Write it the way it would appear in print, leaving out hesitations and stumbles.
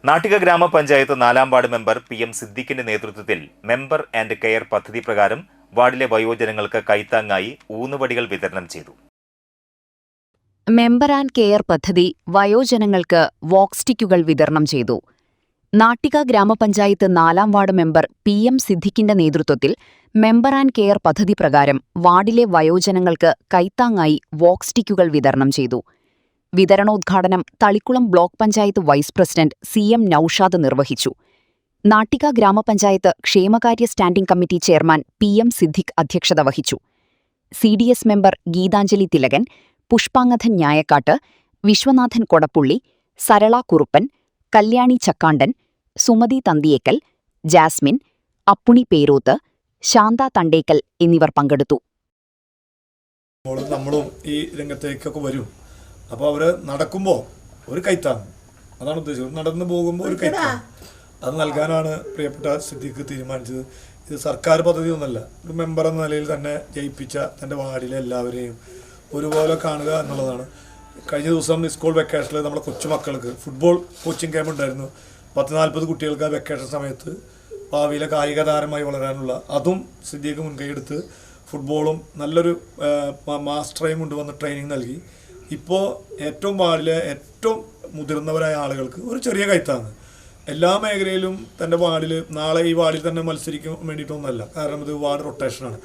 നാട്ടിക ഗ്രാമപഞ്ചായത്ത് 4-ാം ward member PM സിദ്ദിഖിന്റെ നേതൃത്വത്തിൽ മെമ്പർ ആൻഡ് കെയർ പദ്ധതി പ്രകാരം വാർഡിലെ വയോജനങ്ങൾക്ക് കൈത്താങ്ങായി ഊന്നുവടികൾ വിതരണം ചെയ്തു. മെമ്പർ ആൻഡ് കെയർ പദ്ധതി വയോജനങ്ങൾക്ക് വോക്സ്റ്റിക്കുകൾ വിതരണം ചെയ്തു. നാട്ടിക ഗ്രാമപഞ്ചായത്ത് 4-ാം വാർഡ് മെമ്പർ PM സിദ്ദിഖിന്റെ നേതൃത്വത്തിൽ മെമ്പർ ആൻഡ് കെയർ പദ്ധതി പ്രകാരം വാർഡിലെ വയോജനങ്ങൾക്ക് കൈത്താങ്ങായി വോക്സ്റ്റിക്കുകൾ വിതരണം ചെയ്തു. വിതരണോദ്ഘാടനം Thalikulam block panchayat vice president CM Noushad നിർവഹിച്ചു. നാട്ടിക ഗ്രാമപഞ്ചായത്ത് ക്ഷേമകാര്യ standing committee chairman PM Siddique അധ്യക്ഷത വഹിച്ചു. CDS member Geethanjali Thilakan, Pushpangadhan Njayakkatt, Viswanathan Kodappulli, Sarala Kuruppan, Kalyani Chakkandan, Sumathi Thanthiyekkal, Jasmine, Appuni Peroth, Shantha Thandekkal എന്നിവർ പങ്കെടുത്തു. നമ്മളും ഈ രംഗത്തേക്കൊക്കെ വരും. അപ്പോൾ അവർ നടക്കുമ്പോൾ ഒരു കൈത്താങ്, അതാണ് ഉദ്ദേശിച്ചത്. നടന്നു പോകുമ്പോൾ ഒരു കൈത്താങ് അത് നൽകാനാണ് പ്രിയപ്പെട്ട സിദ്ദിഖ് തീരുമാനിച്ചത്. ഇത് സർക്കാർ പദ്ധതിയൊന്നുമല്ല. ഒരു മെമ്പർ എന്ന നിലയിൽ തന്നെ ജയിപ്പിച്ച തൻ്റെ വാർഡിലെ എല്ലാവരെയും ഒരുപോലെ കാണുക എന്നുള്ളതാണ്. കഴിഞ്ഞ ദിവസം സ്കൂൾ വെക്കേഷനിൽ നമ്മുടെ കൊച്ചുമക്കൾക്ക് ഫുട്ബോൾ കോച്ചിങ് ക്യാമ്പ് ഉണ്ടായിരുന്നു. 10-40 കുട്ടികൾക്ക് ആ വെക്കേഷൻ സമയത്ത് ഭാവിയിലെ കായിക താരമായി വളരാനുള്ള അതും സിദ്ദിഖ് മുൻകൈയെടുത്ത് ഫുട്ബോളും നല്ലൊരു മാസ്റ്ററേയും കൊണ്ടുവന്ന് ട്രെയിനിങ് നൽകി. ഇപ്പോൾ ഏറ്റവും വാർഡിലെ ഏറ്റവും മുതിർന്നവരായ ആളുകൾക്ക് ഒരു ചെറിയ കൈത്താങ്. എല്ലാ മേഖലയിലും തൻ്റെ വാർഡിൽ നാളെ ഈ വാർഡിൽ തന്നെ മത്സരിക്കാൻ വേണ്ടിയിട്ടൊന്നുമല്ല, കാരണം ഇത് വാർഡ് റൊട്ടേഷനാണ്.